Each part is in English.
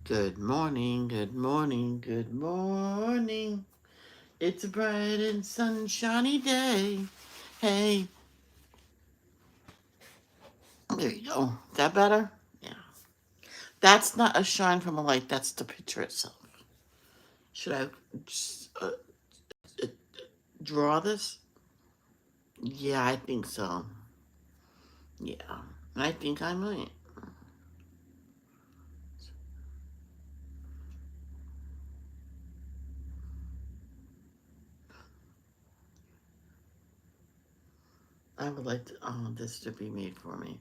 Good morning, good morning, good morning. It's a bright and sunshiny day. Hey, there you go. Is that better? Yeah. That's not a shine from a light, that's the picture itself. Should I just, uh, draw this? Yeah, I think so. Yeah, I think I might. I would like this to be made for me.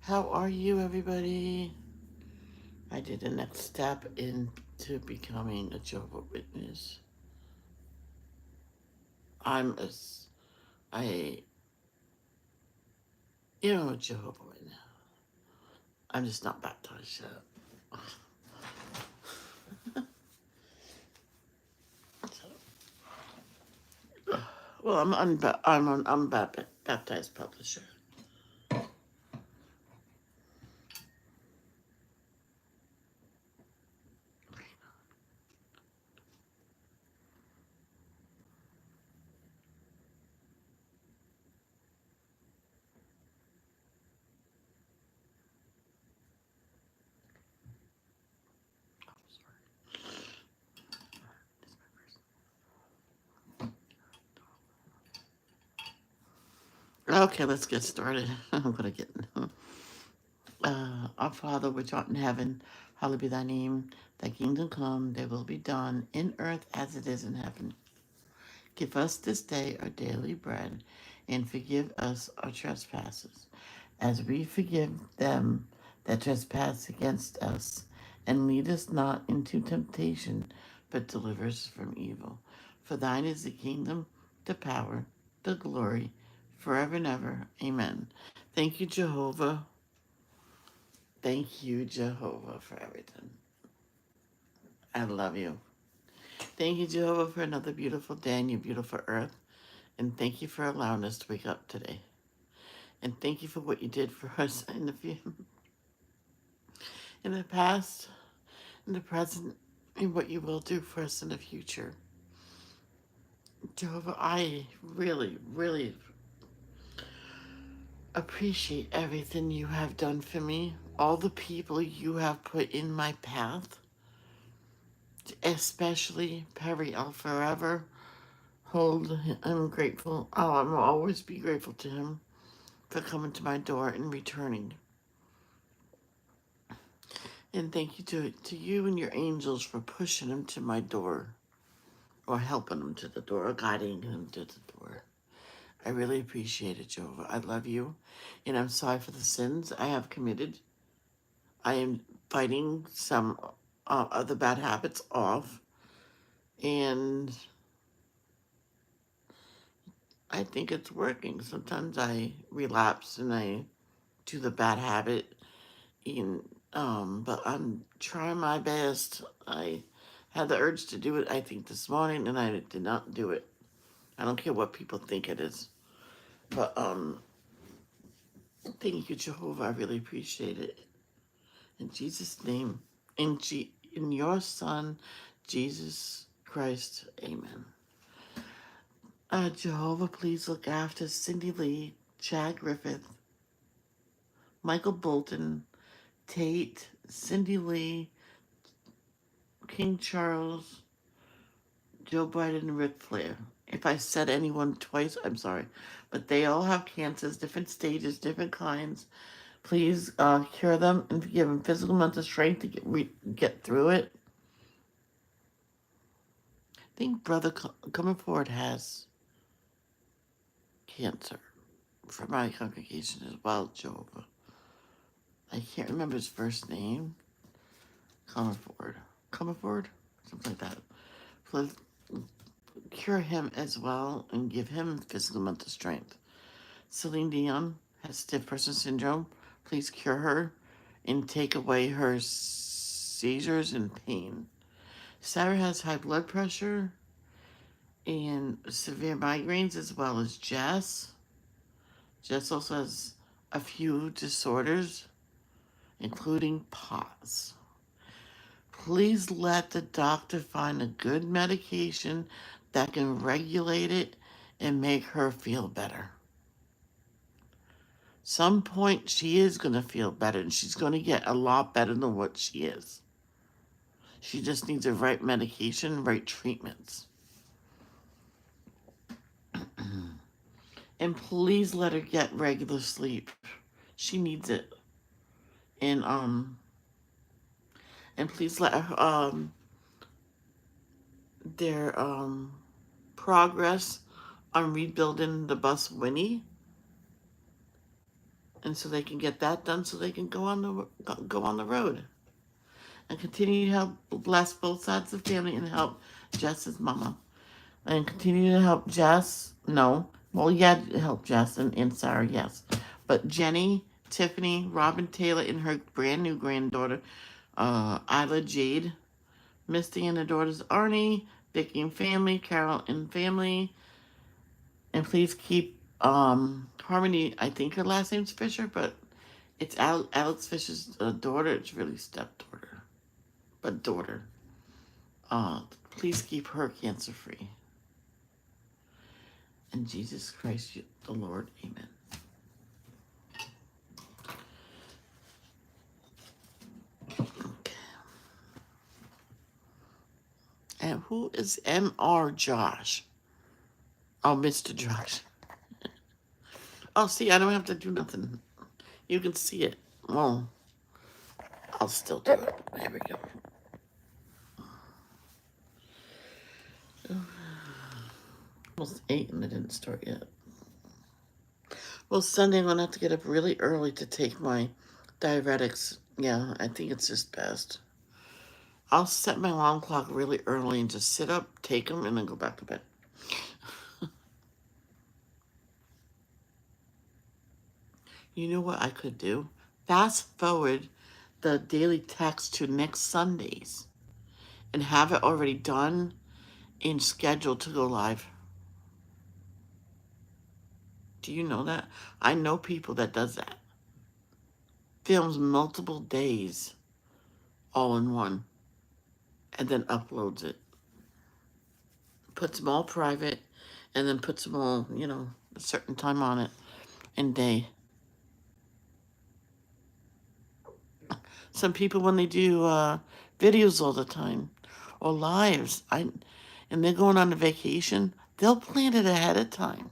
How are you, everybody? I did the next step into becoming a Jehovah's Witness. I'm a, I, Jehovah Witness. I'm just not baptized yet. Well, I'm baptized publisher. Oh, sorry. Okay, let's get started. I'm gonna get. Our Father which art in heaven, hallowed be thy name. Thy kingdom come, thy will be done in earth as it is in heaven. Give us this day our daily bread, and forgive us our trespasses, as we forgive them that trespass against us. And lead us not into temptation, but deliver us from evil. For thine is the kingdom, the power, the glory, forever and ever. Amen. Thank you, Jehovah. Thank you, Jehovah, for everything. I love you. Thank you, Jehovah, for another beautiful day on your beautiful earth. And thank you for allowing us to wake up today. And thank you for what you did for us in the past, in the present, and what you will do for us in the future. Jehovah, I really, really appreciate everything you have done for me, all the people you have put in my path, especially Perry L. Forever. I'm grateful. Oh, I'm always be grateful to him for coming to my door and returning. And thank you to you and your angels for pushing him to my door, or helping him to the door, or guiding him to the door. I really appreciate it, Jehovah. I love you, and I'm sorry for the sins I have committed. I am fighting some other bad habits off, and I think it's working. Sometimes I relapse and I do the bad habit, and but I'm trying my best. I had the urge to do it, I think, this morning, and I did not do it. I don't care what people think it is. But thank you, Jehovah. I really appreciate it. In Jesus' name, in your Son, Jesus Christ, Amen. Jehovah, please look after Cindy Lee, Chad Griffith, Michael Bolton, Tate, Cindy Lee, King Charles, Joe Biden, and Ric Flair. If I said anyone twice, I'm sorry. But they all have cancers, different stages, different kinds. Please cure them and give them physical mental strength to get through it. I think Brother Coming Forward has cancer for my congregation as well, Jehovah. I can't remember his first name. Coming Forward. Coming Forward? Something like that. Please cure him as well and give him physical mental strength. Celine Dion has stiff person syndrome. Please cure her and take away her seizures and pain. Sarah has high blood pressure and severe migraines, as well as Jess. Jess also has a few disorders, including POTS. Please let the doctor find a good medication that can regulate it and make her feel better. Some point she is going to feel better, and she's going to get a lot better than what she is. She just needs the right medication, right treatments. And please let her get regular sleep. She needs it. And and please let her their progress on rebuilding the bus Winnie, and so they can get that done, so they can go on the road and continue to help bless both sides of the family and help Jess's mama, and continue to help Jess. No, well, yeah, help Jess and Sarah, yes, but Jenny, Tiffany, Robin Taylor, and her brand new granddaughter, Isla Jade, Misty and her daughters Arnie, Vicky and family, Carol and family, and please keep Harmony. I think her last name's Fisher, but it's Alex Fisher's daughter. It's really stepdaughter, but daughter. Please keep her cancer free. In Jesus Christ, the Lord, amen. Okay. And who is Mr. Josh? Oh, Mr. Josh. Oh, see, I don't have to do nothing. You can see it. Well, I'll still do it. There we go. Almost 8 and I didn't start yet. Well, Sunday I'm going to have to get up really early to take my diuretics. Yeah, I think it's just best. I'll set my alarm clock really early and just sit up, take them, and then go back to bed. You know what I could do? Fast forward the daily text to next Sundays and have it already done and scheduled to go live. Do you know that? I know people that does that. Films multiple days all in one and then uploads it. Puts them all private and then puts them all, a certain time on it and day. Some people, when they do videos all the time or lives, and they're going on a vacation, they'll plan it ahead of time.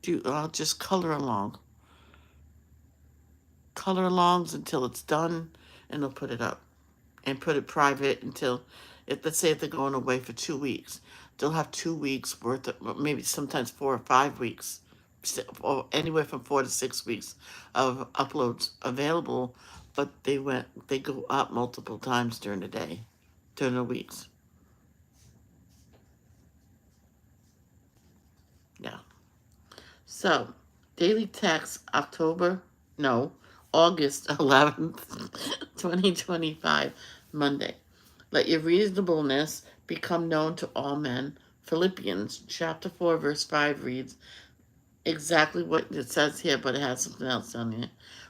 Just color alongs until it's done, and they'll put it up and put it private until, let's say if they're going away for 2 weeks, they'll have 2 weeks worth of, maybe sometimes 4 or 5 weeks, or anywhere from 4 to 6 weeks of uploads available, but they go up multiple times during the day, during the weeks. Yeah. So, daily text, August 11th, 2025, Monday. Let your reasonableness become known to all men. Philippians chapter 4, verse 5 reads exactly what it says here, but it has something else on it.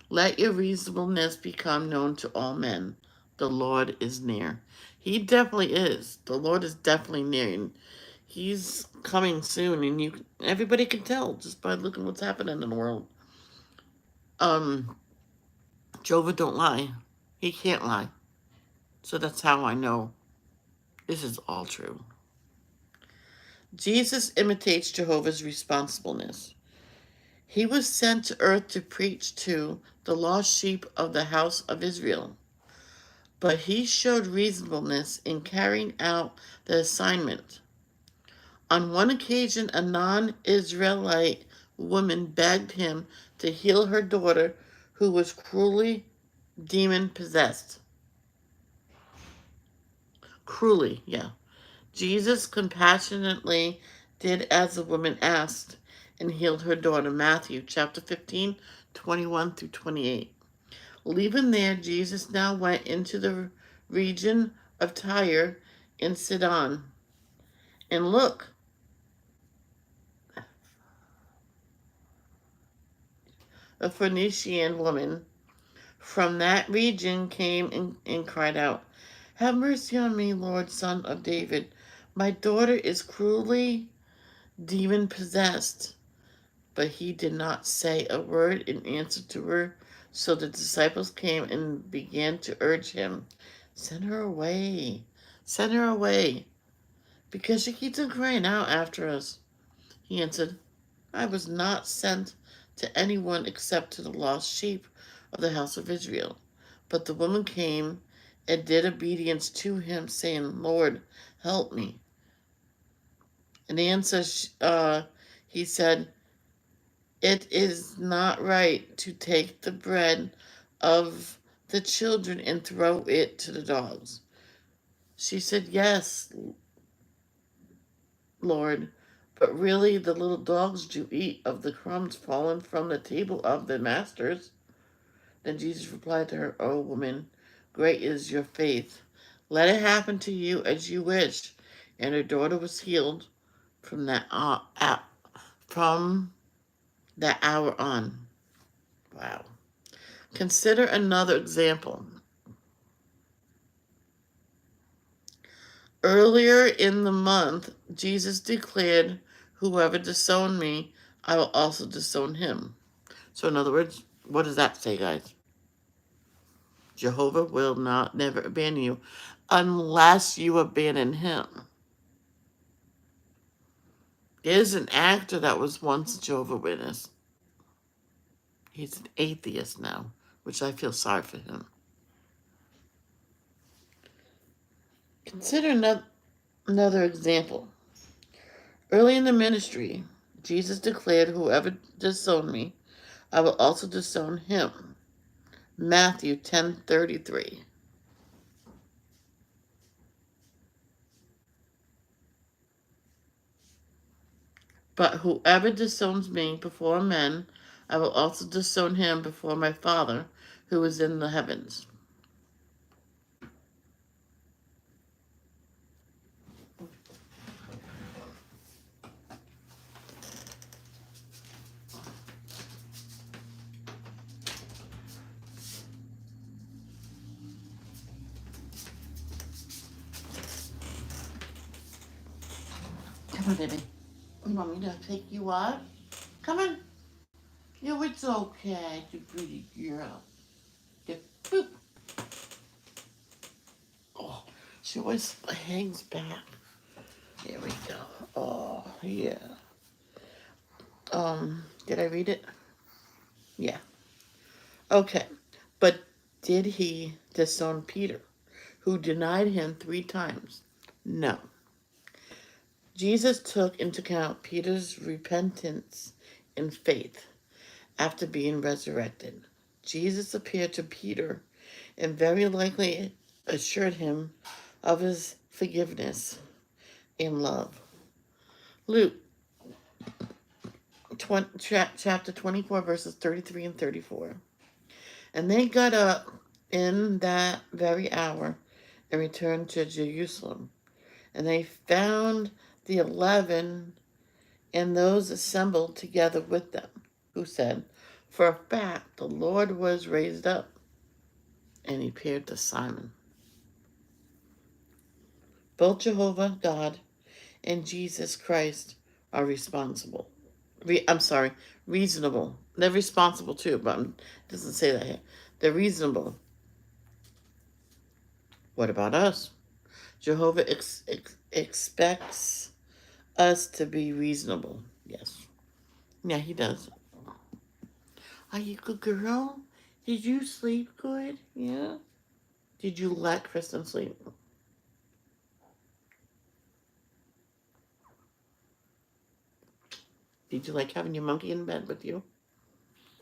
Let your reasonableness become known to all men. The Lord is near. He definitely is. The Lord is definitely near. And He's coming soon, and everybody can tell just by looking what's happening in the world. Jehovah don't lie. He can't lie. So that's how I know this is all true. Jesus imitates Jehovah's responsibleness. He was sent to earth to preach to the lost sheep of the house of Israel. But he showed reasonableness in carrying out the assignment. On one occasion, a non-Israelite woman begged him to heal her daughter who was cruelly demon-possessed. Cruelly, yeah. Jesus compassionately did as the woman asked and healed her daughter. Matthew chapter 15, 21 through 28. Leaving there, Jesus now went into the region of Tyre and Sidon. And look, a Phoenician woman from that region came and cried out, "Have mercy on me, Lord, Son of David. My daughter is cruelly demon-possessed." But he did not say a word in answer to her. So the disciples came and began to urge him, "Send her away. Send her away, because she keeps on crying out after us." He answered, "I was not sent to anyone except to the lost sheep of the house of Israel." But the woman came and did obedience to him, saying, "Lord, help me." In answer, he said, "It is not right to take the bread of the children and throw it to the dogs." She said, "Yes, Lord, but really the little dogs do eat of the crumbs fallen from the table of the masters." Then Jesus replied to her, "O woman, great is your faith. Let it happen to you as you wish." And her daughter was healed from from that hour on. Wow. Consider another example. Earlier in the month, Jesus declared, "Whoever disowned me, I will also disown him." So in other words, what does that say, guys? Jehovah will never abandon you unless you abandon him. There's an actor that was once a Jehovah's Witness. He's an atheist now, which I feel sorry for him. Consider another example. Early in the ministry, Jesus declared, "Whoever disowned me, I will also disown him." Matthew 10:33. "But whoever disowns me before men, I will also disown him before my Father who is in the heavens." Come on, baby. You want me to take you up? Come on. No, it's okay, you pretty girl. Just boop. Oh, she always hangs back. There we go. Oh, yeah. Did I read it? Yeah. Okay. But did he disown Peter, who denied him 3 times? No. Jesus took into account Peter's repentance and faith after being resurrected. Jesus appeared to Peter and very likely assured him of his forgiveness and love. Luke chapter 24, verses 33 and 34. "And they got up in that very hour and returned to Jerusalem. And they found the 11 and those assembled together with them, who said, 'For a fact, the Lord was raised up, and he appeared to Simon.'" Both Jehovah, God, and Jesus Christ are responsible. Reasonable. They're responsible too, but it doesn't say that here. They're reasonable. What about us? Jehovah expects us to be reasonable. Yes. Yeah, he does. Are you a good girl? Did you sleep good? Yeah. Did you let Kristen sleep? Did you like having your monkey in bed with you?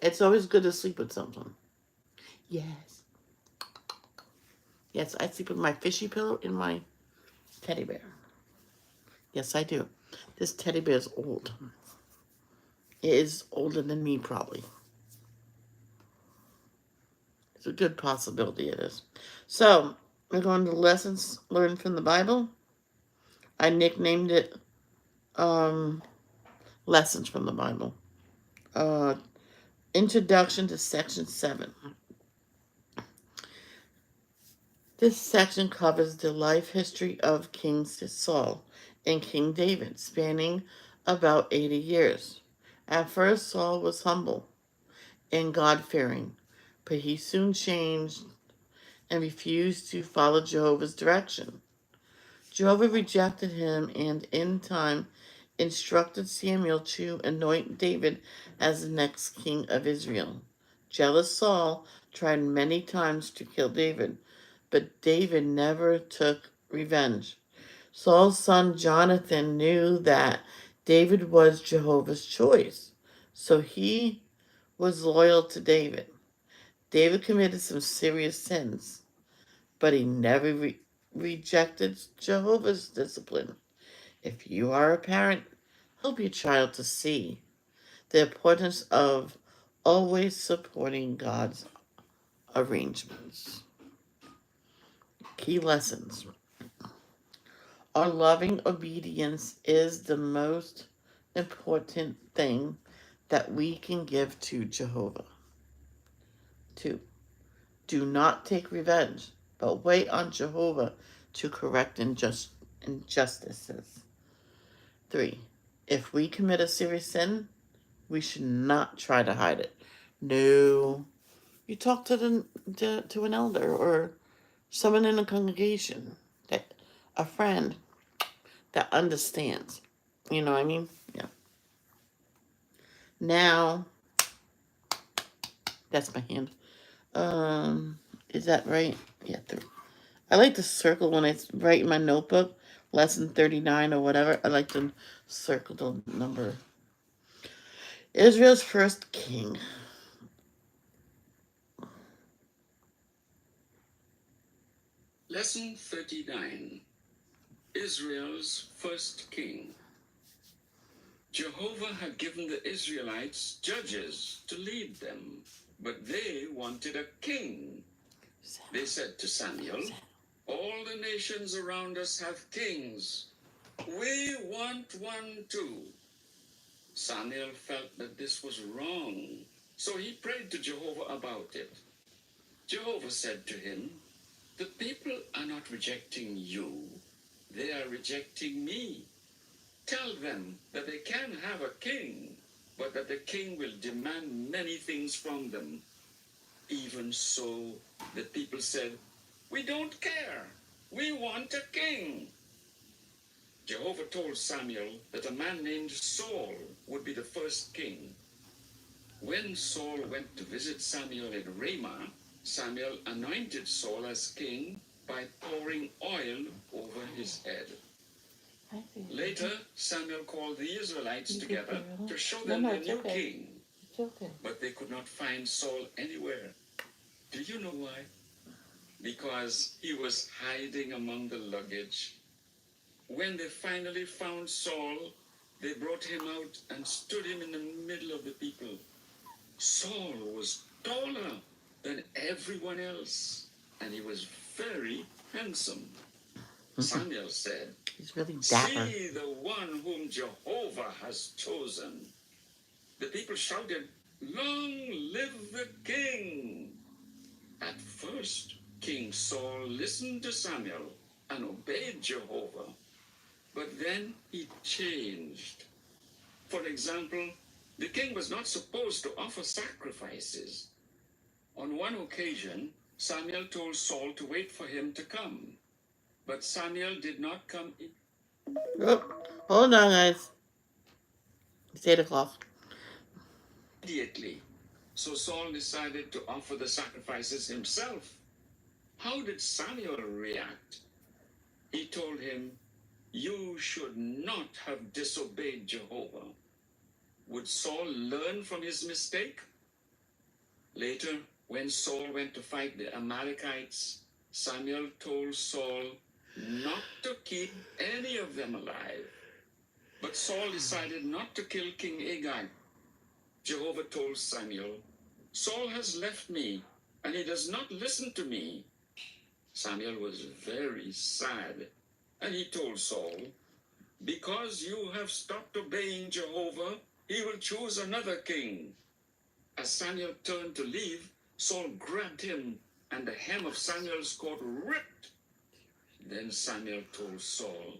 It's always good to sleep with someone. Yes. Yes, I sleep with my fishy pillow and my teddy bear. Yes, I do. This teddy bear is old. It is older than me, probably. It's a good possibility it is. So, we're going to lessons learned from the Bible. I nicknamed it Lessons from the Bible. Uh, Introduction to Section 7. This section covers the life history of King Saul and King David, spanning about 80 years. At first, Saul was humble and God-fearing, but he soon changed and refused to follow Jehovah's direction. Jehovah rejected him and, in time, instructed Samuel to anoint David as the next king of Israel. Jealous Saul tried many times to kill David, but David never took revenge. Saul's son Jonathan knew that David was Jehovah's choice, so he was loyal to David. David committed some serious sins, but he never rejected Jehovah's discipline. If you are a parent, help your child to see the importance of always supporting God's arrangements. Key lessons. Our loving obedience is the most important thing that we can give to Jehovah. 2. Do not take revenge, but wait on Jehovah to correct injustices. 3. If we commit a serious sin, we should not try to hide it. No. You talk to an elder or someone in a congregation, a friend that understands. You know what I mean? Yeah. Now, that's my hand. Is that right? Yeah. I like to circle when I write in my notebook, lesson 39 or whatever. I like to circle the number. Israel's first king. Lesson 39. Israel's first king. Jehovah had given the Israelites judges to lead them, but they wanted a king. They said to Samuel, "All the nations around us have kings. We want one too." Samuel felt that this was wrong, so he prayed to Jehovah about it. Jehovah said to him, "The people are not rejecting you, they are rejecting me. Tell them that they can have a king, but that the king will demand many things from them." Even so, the people said, "We don't care. We want a king." Jehovah told Samuel that a man named Saul would be the first king. When Saul went to visit Samuel in Ramah, Samuel anointed Saul as king by pouring oil over his head. Later, Samuel called the Israelites together to show them their new king. But they could not find Saul anywhere. Do you know why? Because he was hiding among the luggage. When they finally found Saul, they brought him out and stood him in the middle of the people. Saul was taller than everyone else, and he was very handsome. Samuel said, He's really dapper. "See the one whom Jehovah has chosen." The people shouted, "Long live the king!" At first, King Saul listened to Samuel and obeyed Jehovah. But then he changed. For example, the king was not supposed to offer sacrifices. On one occasion, Samuel told Saul to wait for him to come. But Samuel did not come Oh, hold on, guys. It's 8 o'clock. immediately. So Saul decided to offer the sacrifices himself. How did Samuel react? He told him, "You should not have disobeyed Jehovah." Would Saul learn from his mistake? Later, when Saul went to fight the Amalekites, Samuel told Saul not to keep any of them alive. But Saul decided not to kill King Agag. Jehovah told Samuel, "Saul has left me, and he does not listen to me." Samuel was very sad, and he told Saul, Because you have stopped obeying Jehovah, he will choose another king. As Samuel turned to leave, Saul grabbed him, and the hem of Samuel's coat ripped. Then Samuel told Saul,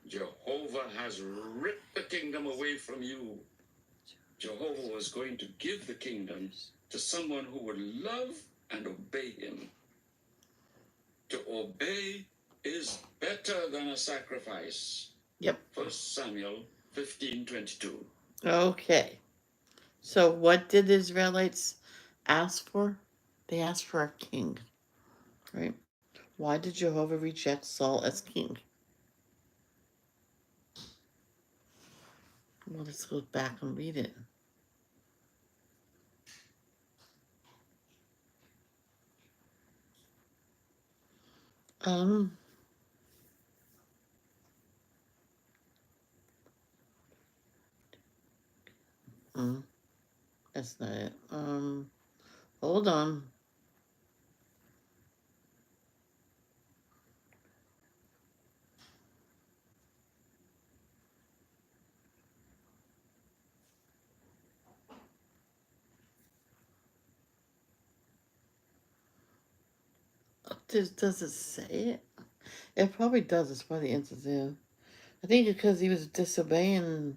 Jehovah has ripped the kingdom away from you. Jehovah was going to give the kingdom to someone who would love and obey him. To obey is better than a sacrifice. Yep. 1 Samuel 15:22. Okay. So what did the Israelites ask for? They asked for a king, right? Why did Jehovah reject Saul as king? Well, let's go back and read it. Um, that's not it. Hold on. Does it say it? It probably does. It's probably answers in. I think because he was disobeying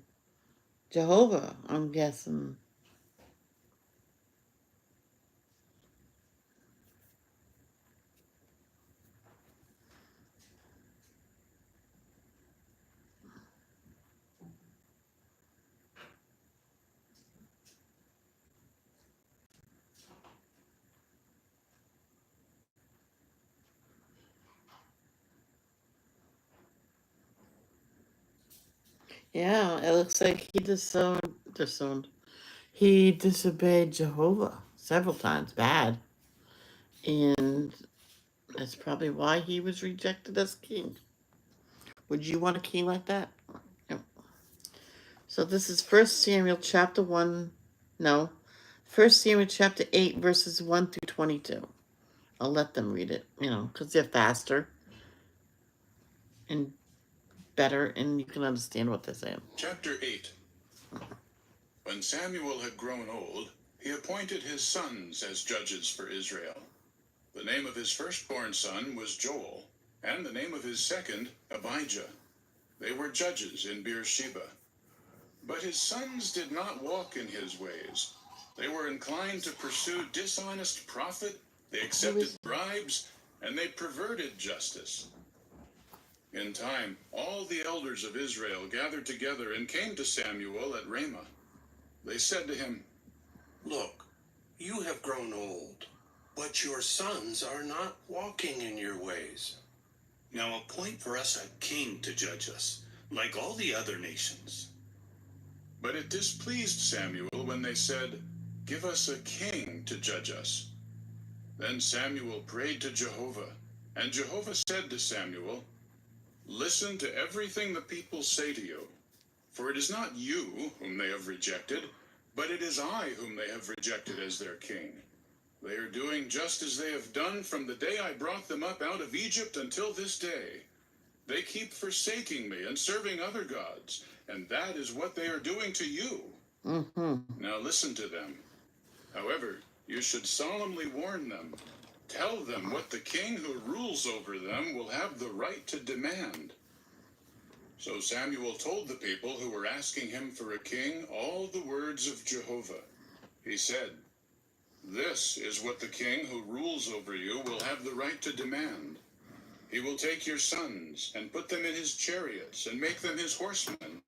Jehovah, I'm guessing. Yeah, it looks like he he disobeyed Jehovah several times, bad. And that's probably why he was rejected as king. Would you want a king like that? No. So this is 1 Samuel chapter 1. No. 1 Samuel chapter 8, verses 1 through 22. I'll let them read it, because they're faster and better, and you can understand what they're saying. Chapter 8. When Samuel had grown old, he appointed his sons as judges for Israel. The name of his firstborn son was Joel, and the name of his second, Abijah. They were judges in Beersheba. But his sons did not walk in his ways. They were inclined to pursue dishonest profit, they accepted bribes, and they perverted justice. In time, all the elders of Israel gathered together and came to Samuel at Ramah. They said to him, Look, you have grown old, but your sons are not walking in your ways. Now appoint for us a king to judge us, like all the other nations. But it displeased Samuel when they said, Give us a king to judge us. Then Samuel prayed to Jehovah, and Jehovah said to Samuel, Listen to everything the people say to you, for it is not you whom they have rejected, but it is I whom they have rejected as their king. They are doing just as they have done from the day I brought them up out of Egypt until this day. They keep forsaking me and serving other gods, and that is what they are doing to you. Now listen to them. However, you should solemnly warn them. Tell them what the king who rules over them will have the right to demand. So Samuel told the people who were asking him for a king all the words of Jehovah. He said, This is what the king who rules over you will have the right to demand. He will take your sons and put them in his chariots and make them his horsemen,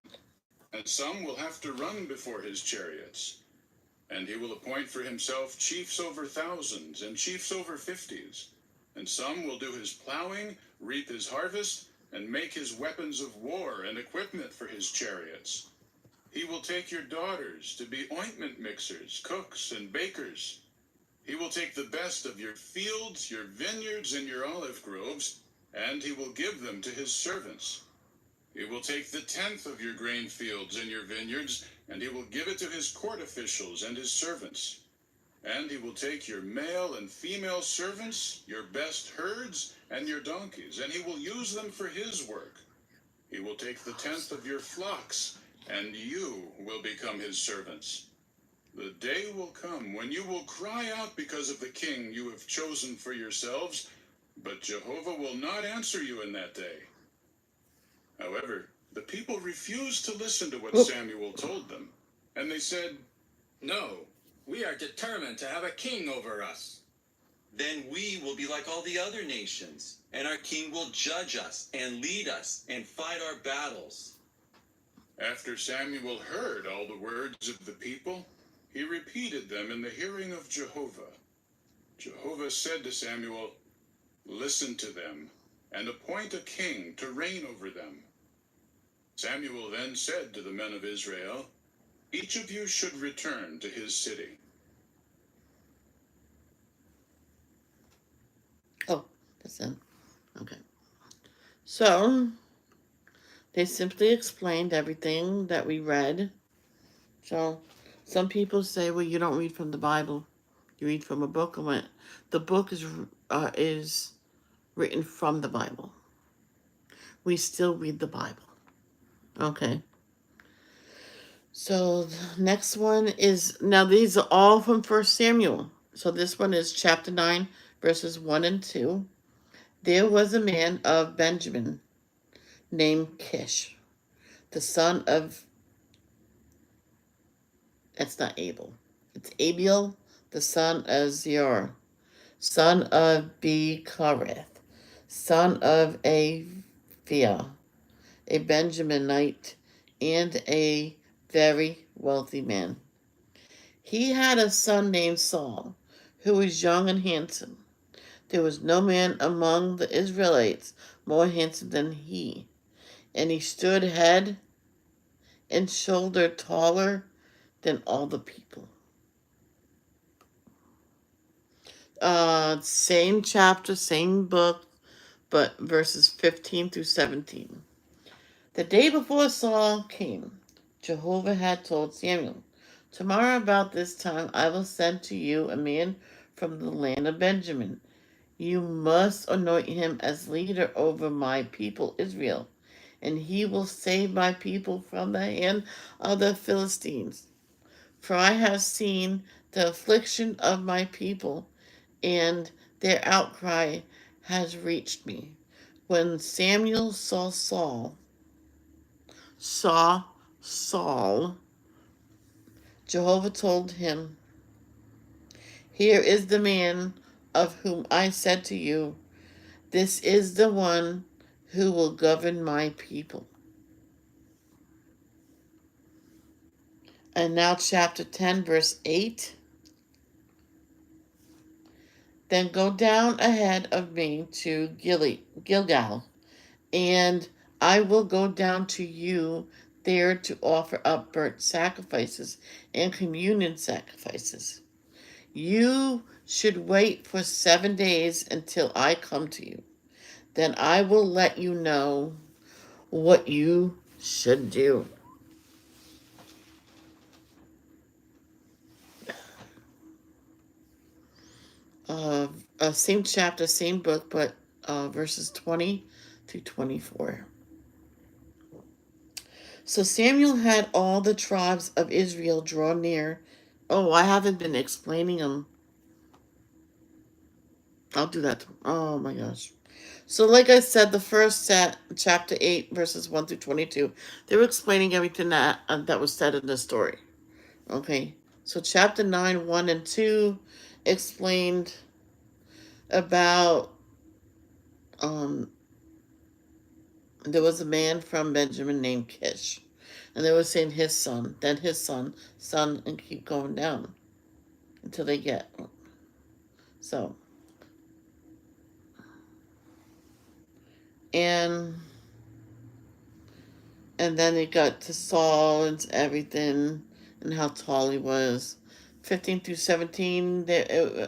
and some will have to run before his chariots. And he will appoint for himself chiefs over thousands and chiefs over 50s, and some will do his plowing, reap his harvest, and make his weapons of war and equipment for his chariots. He will take your daughters to be ointment mixers, cooks, and bakers. He will take the best of your fields, your vineyards, and your olive groves, and he will give them to his servants. He will take the 10th of your grain fields and your vineyards, and he will give it to his court officials and his servants. And he will take your male and female servants, your best herds, and your donkeys, and he will use them for his work. He will take the 10th of your flocks, and you will become his servants. The day will come when you will cry out because of the king you have chosen for yourselves, but Jehovah will not answer you in that day. However, the people refused to listen to what Samuel told them, and they said, "No, we are determined to have a king over us." Then we will be like all the other nations, and our king will judge us and lead us and fight our battles. After Samuel heard all the words of the people, he repeated them in the hearing of Jehovah. Jehovah said to Samuel, "Listen to them, and appoint a king to reign over them." Samuel then said to the men of Israel, "Each of you should return to his city." Oh, that's it. Okay. So, they simply explained everything that we read. So, some people say, well, you don't read from the Bible. You read from a book. I went, the book is written from the Bible. We still read the Bible. Okay. So, the next one is, now these are all from 1 Samuel. So, this one is chapter 9, verses 1 and 2. There was a man of Benjamin named Kish, the son of, that's not Abel, it's Abiel, the son of Zerah, son of Bechorath, son of Aviah, a Benjaminite, and a very wealthy man. He had a son named Saul, who was young and handsome. There was no man among the Israelites more handsome than he, and he stood head and shoulder taller than all the people. Same chapter, same book, but verses 15 through 17. The day before Saul came, Jehovah had told Samuel, "Tomorrow about this time I will send to you a man from the land of Benjamin. You must anoint him as leader over my people Israel, and he will save my people from the hand of the Philistines. For I have seen the affliction of my people, and their outcry has reached me." When Samuel saw Saul, Jehovah told him, "Here is the man of whom I said to you, this is the one who will govern my people." And now chapter 10, verse 8. Then go down ahead of me to Gilgal, and I will go down to you there to offer up burnt sacrifices and communion sacrifices. You should wait for 7 days until I come to you. Then I will let you know what you should do. Same chapter, same book, but verses 20 to 24. So Samuel had all the tribes of Israel draw near. Oh, I haven't been explaining them. I'll do that. Oh my gosh. So, like I said, the first set, chapter 8, verses 1 through 22, they were explaining everything that was said in the story. Okay. So, chapter 9, 1 and 2 explained about there was a man from Benjamin named Kish. And they were saying his son, then his son, and keep going down until they get. So, and then it got to Saul and everything and how tall he was. 15 through 17, they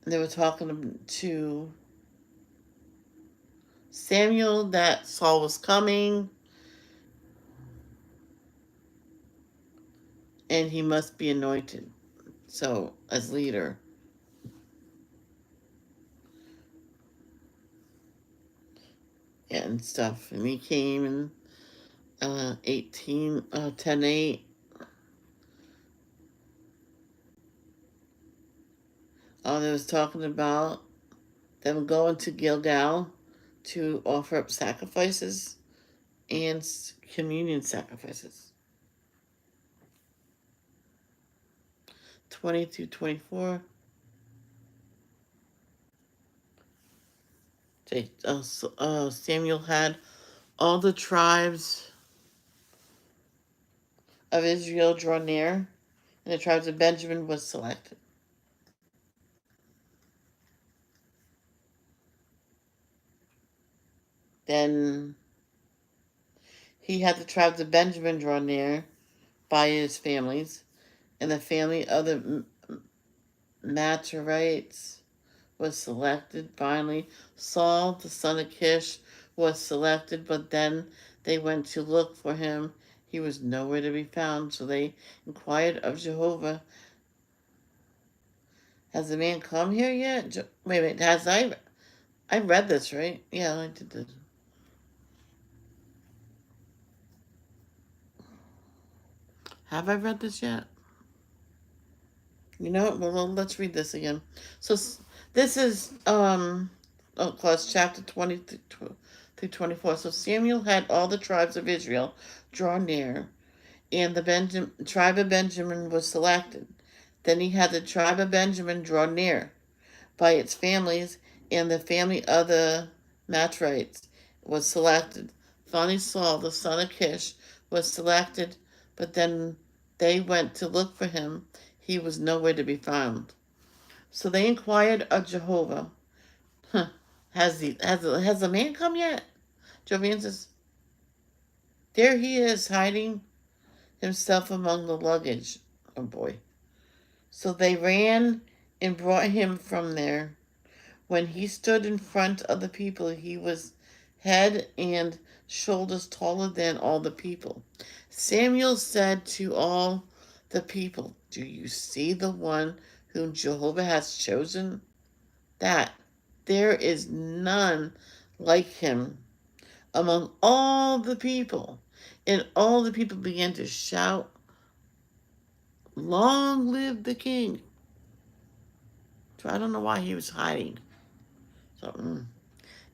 were talking to Samuel that Saul was coming and he must be anointed. So, as leader. and stuff. And he came in 10:8. They was talking about them going to Gilgal to offer up sacrifices and communion sacrifices. 20-24. Samuel had all the tribes of Israel draw near, and the tribes of Benjamin was selected. Then he had the tribes of Benjamin draw near by his families, and the family of the Matarites was selected. Finally, Saul, the son of Kish, was selected, but then they went to look for him. He was nowhere to be found, so they inquired of Jehovah, has the man come here yet? Wait a minute, I read this, right? Yeah, I did this. Have I read this yet? You know what? Well, let's read this again. So this is class chapter 20 through 24. So Samuel had all the tribes of Israel draw near, and the tribe of Benjamin was selected. Then he had the tribe of Benjamin draw near by its families, and the family of the Matrites was selected. Finally, Saul, the son of Kish, was selected, but then they went to look for him. He was nowhere to be found. So they inquired of Jehovah, has the man come yet? Jehovah answers, there he is, hiding himself among the luggage. Oh boy. So they ran and brought him from there. When he stood in front of the people, he was head and shoulders taller than all the people. Samuel said to all the people, do you see the one whom Jehovah has chosen? That there is none like him among all the people. And all the people began to shout, long live the king. So I don't know why he was hiding. So,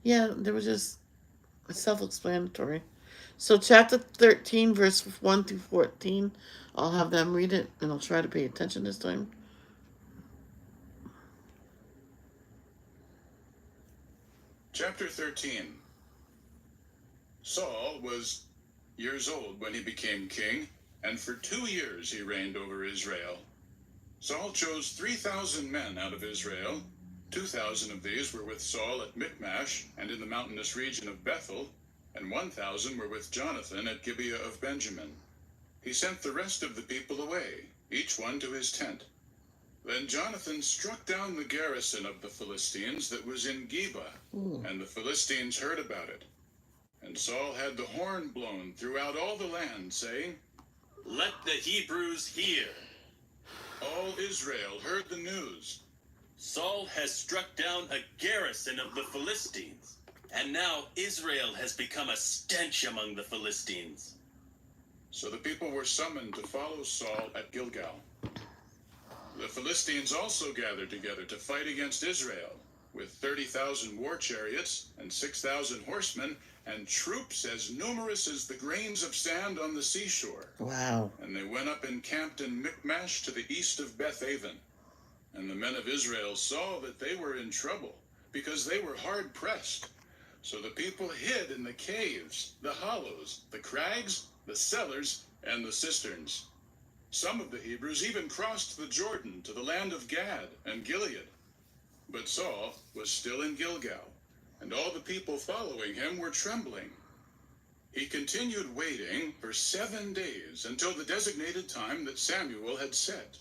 yeah, there was just self-explanatory. So chapter 13, verse 1 through 14, I'll have them read it, and I'll try to pay attention this time. Chapter 13. Saul was years old when he became king, and for 2 years he reigned over Israel. Saul chose 3,000 men out of Israel. 2,000 of these were with Saul at Michmash and in the mountainous region of Bethel, and 1,000 were with Jonathan at Gibeah of Benjamin. He sent the rest of the people away, each one to his tent. Then Jonathan struck down the garrison of the Philistines that was in Geba, and the Philistines heard about it. And Saul had the horn blown throughout all the land, saying, Let the Hebrews hear. All Israel heard the news. Saul has struck down a garrison of the Philistines, and now Israel has become a stench among the Philistines. So the people were summoned to follow Saul at Gilgal. The Philistines also gathered together to fight against Israel, with 30,000 war chariots and 6,000 horsemen, and troops as numerous as the grains of sand on the seashore. Wow. And they went up and camped in Michmash to the east of Beth-aven. And the men of Israel saw that they were in trouble, because they were hard pressed. So the people hid in the caves, the hollows, the crags, the cellars, and the cisterns. Some of the Hebrews even crossed the Jordan to the land of Gad and Gilead. But Saul was still in Gilgal, and all the people following him were trembling. He continued waiting for 7 days until the designated time that Samuel had set.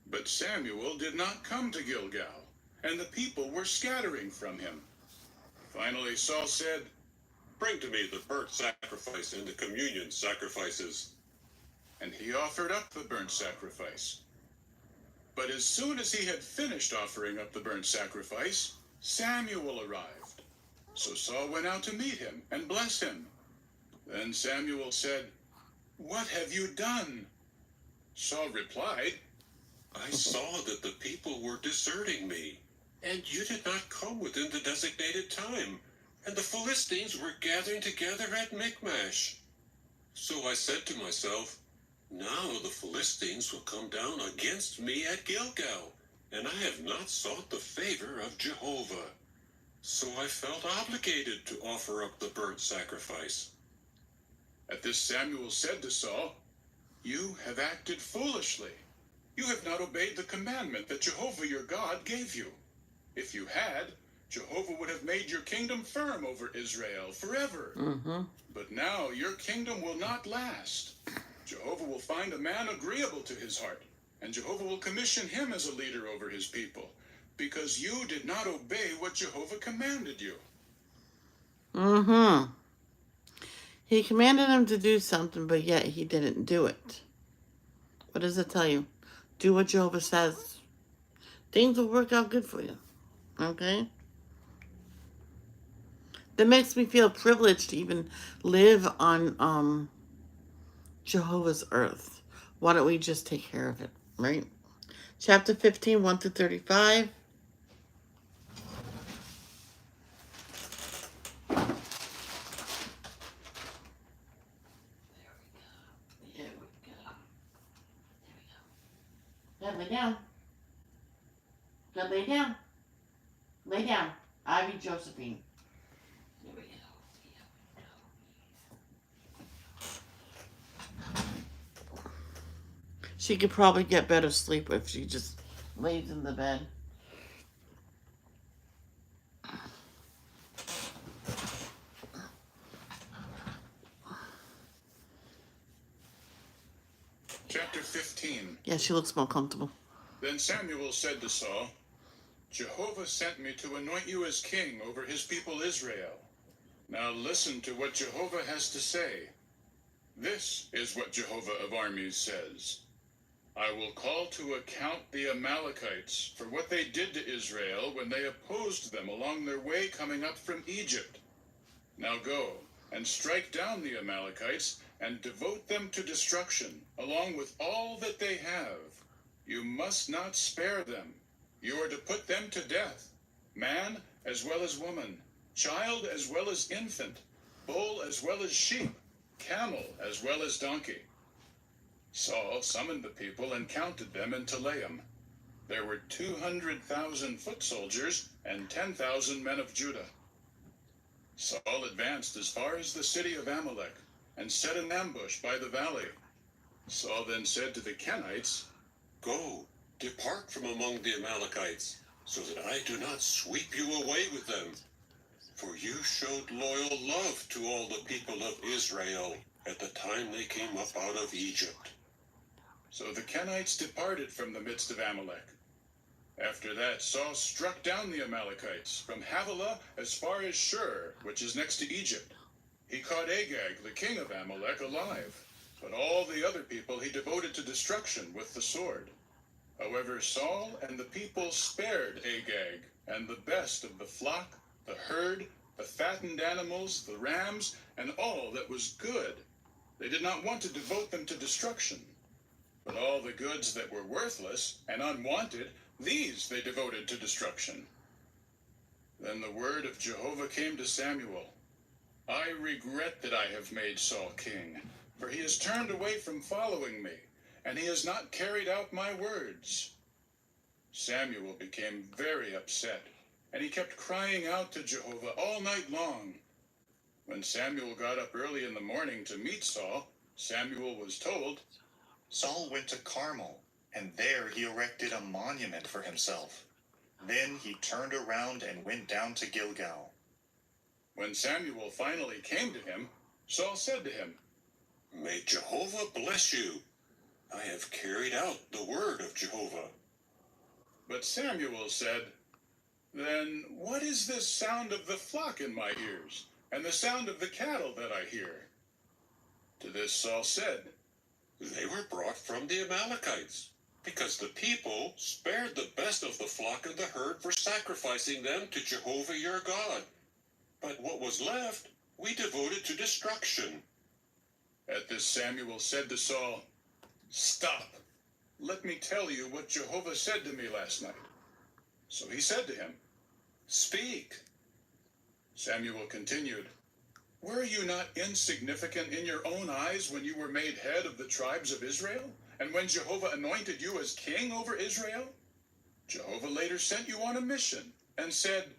But Samuel did not come to Gilgal, and the people were scattering from him. Finally Saul said, Bring to me the burnt sacrifice and the communion sacrifices. And he offered up the burnt sacrifice. But as soon as he had finished offering up the burnt sacrifice, Samuel arrived. So Saul went out to meet him and bless him. Then Samuel said, "What have you done?" Saul replied, I saw that the people were deserting me, and you did not come within the designated time, and the Philistines were gathering together at Michmash. So I said to myself, now the Philistines will come down against me at Gilgal, and I have not sought the favor of Jehovah. So I felt obligated to offer up the burnt sacrifice. At this Samuel said to Saul, "You have acted foolishly. You have not obeyed the commandment that Jehovah your God gave you. If you had, Jehovah would have made your kingdom firm over Israel forever. But now your kingdom will not last. Jehovah will find a man agreeable to his heart, and Jehovah will commission him as a leader over his people, because you did not obey what Jehovah commanded you." He commanded him to do something, but yet he didn't do it. What does it tell you? Do what Jehovah says. Things will work out good for you. Okay? That makes me feel privileged to even live on Jehovah's earth. Why don't we just take care of it, right? Chapter 15, 1 through 35. Here we go. Now lay down. Now lay down. Lay down. Ivy Josephine. Here we go. She could probably get better sleep if she just lays in the bed. Chapter 15. Yeah, she looks more comfortable. Then Samuel said to Saul, "Jehovah sent me to anoint you as king over his people Israel. Now listen to what Jehovah has to say. This is what Jehovah of armies says. I will call to account the Amalekites for what they did to Israel when they opposed them along their way coming up from Egypt. Now go and strike down the Amalekites and devote them to destruction, along with all that they have. You must not spare them. You are to put them to death, man as well as woman, child as well as infant, bull as well as sheep, camel as well as donkey." Saul summoned the people and counted them in Telaim. There were 200,000 foot soldiers and 10,000 men of Judah. Saul advanced as far as the city of Amalek and set an ambush by the valley. Saul then said to the Kenites, Go, depart from among the Amalekites, so that I do not sweep you away with them. For you showed loyal love to all the people of Israel at the time they came up out of Egypt. So the Kenites departed from the midst of Amalek. After that, Saul struck down the Amalekites from Havilah as far as Shur, which is next to Egypt. He caught Agag, the king of Amalek, alive, but all the other people he devoted to destruction with the sword. However, Saul and the people spared Agag and the best of the flock, the herd, the fattened animals, the rams, and all that was good. They did not want to devote them to destruction. But all the goods that were worthless and unwanted, these they devoted to destruction. Then the word of Jehovah came to Samuel. I regret that I have made Saul king, for he has turned away from following me, and he has not carried out my words. Samuel became very upset, and he kept crying out to Jehovah all night long. When Samuel got up early in the morning to meet Saul, Samuel was told, Saul went to Carmel, and there he erected a monument for himself. Then he turned around and went down to Gilgal. When Samuel finally came to him, Saul said to him, May Jehovah bless you. I have carried out the word of Jehovah. But Samuel said, Then what is this sound of the flock in my ears, and the sound of the cattle that I hear? To this Saul said, They were brought from the Amalekites, because the people spared the best of the flock and the herd for sacrificing them to Jehovah your God. But what was left, we devoted to destruction. At this Samuel said to Saul, "Stop. Let me tell you what Jehovah said to me last night." So he said to him, "Speak." Samuel continued, "Were you not insignificant in your own eyes when you were made head of the tribes of Israel, and when Jehovah anointed you as king over Israel? Jehovah later sent you on a mission and said,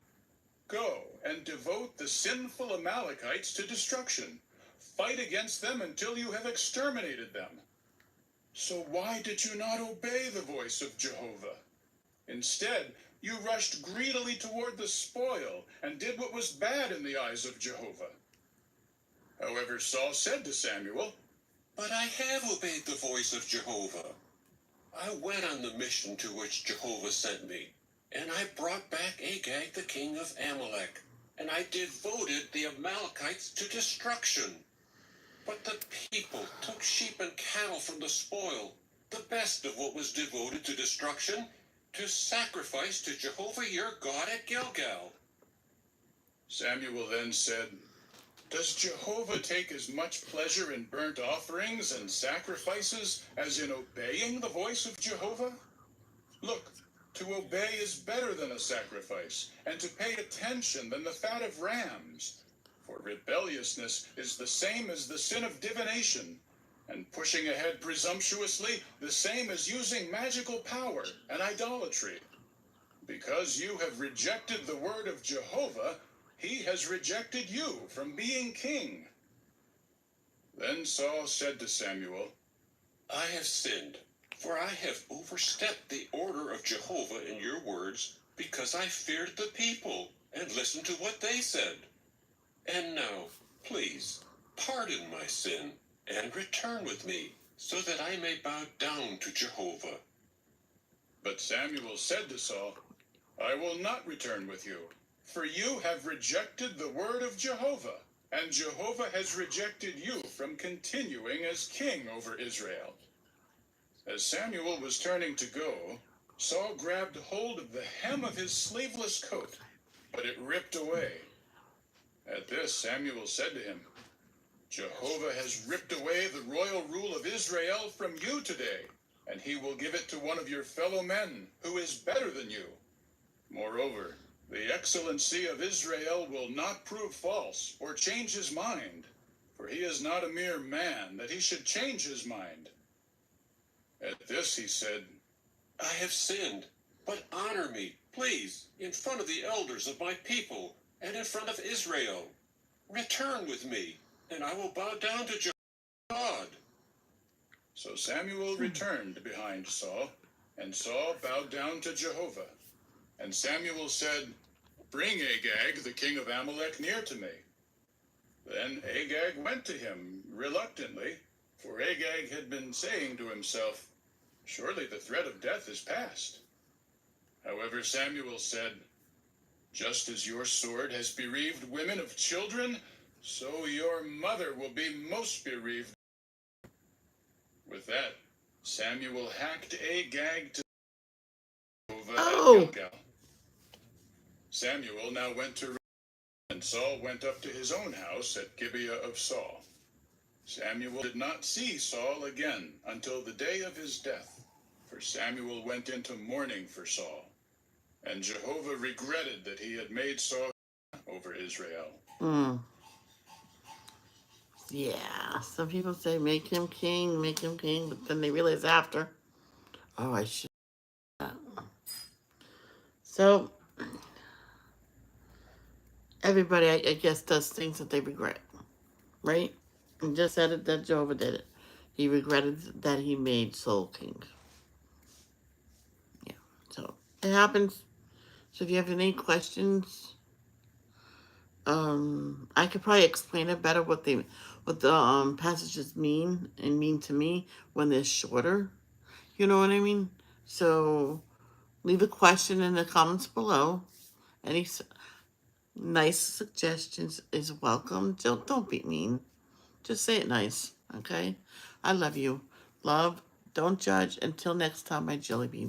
'Go and devote the sinful Amalekites to destruction. Fight against them until you have exterminated them.' So why did you not obey the voice of Jehovah? Instead, you rushed greedily toward the spoil and did what was bad in the eyes of Jehovah." However, Saul said to Samuel, But I have obeyed the voice of Jehovah. I went on the mission to which Jehovah sent me, and I brought back Agag, the king of Amalek, and I devoted the Amalekites to destruction. But the people took sheep and cattle from the spoil, the best of what was devoted to destruction, to sacrifice to Jehovah your God at Gilgal." Samuel then said, "Does Jehovah take as much pleasure in burnt offerings and sacrifices as in obeying the voice of Jehovah? Look, to obey is better than a sacrifice, and to pay attention than the fat of rams. For rebelliousness is the same as the sin of divination, and pushing ahead presumptuously the same as using magical power and idolatry. Because you have rejected the word of Jehovah, he has rejected you from being king." Then Saul said to Samuel, "I have sinned, for I have overstepped the order of Jehovah in your words, because I feared the people and listened to what they said. And now, please, pardon my sin and return with me, so that I may bow down to Jehovah." But Samuel said to Saul, "I will not return with you, for you have rejected the word of Jehovah, and Jehovah has rejected you from continuing as king over Israel." As Samuel was turning to go, Saul grabbed hold of the hem of his sleeveless coat, but it ripped away. At this, Samuel said to him, "Jehovah has ripped away the royal rule of Israel from you today, and he will give it to one of your fellow men who is better than you. Moreover, the excellency of Israel will not prove false or change his mind, for he is not a mere man that he should change his mind." At this he said, "I have sinned, but honor me, please, in front of the elders of my people and in front of Israel. Return with me, and I will bow down to Jehovah God." So Samuel returned behind Saul, and Saul bowed down to Jehovah. And Samuel said, "Bring Agag, the king of Amalek, near to me." Then Agag went to him reluctantly, for Agag had been saying to himself, "Surely the threat of death is past." However, Samuel said, "Just as your sword has bereaved women of children, so your mother will be most bereaved." With that, Samuel hacked Agag to Jehovah at Gilgal. Samuel now went to, and Saul went up to his own house at Gibeah of Saul. Samuel did not see Saul again until the day of his death, for Samuel went into mourning for Saul, and Jehovah regretted that he had made Saul over Israel. Yeah, some people say make him king, but then they realize after, oh, I should. So, everybody, I guess, does things that they regret, right? And just said it that Jehovah did it. He regretted that he made Saul king. Yeah, so it happens. So if you have any questions, I could probably explain it better what the passages mean to me when they're shorter. You know what I mean? So leave a question in the comments below. Any nice suggestions is welcome. Don't be mean. Just say it nice, okay? I love you. Love, don't judge. Until next time, my jelly bean.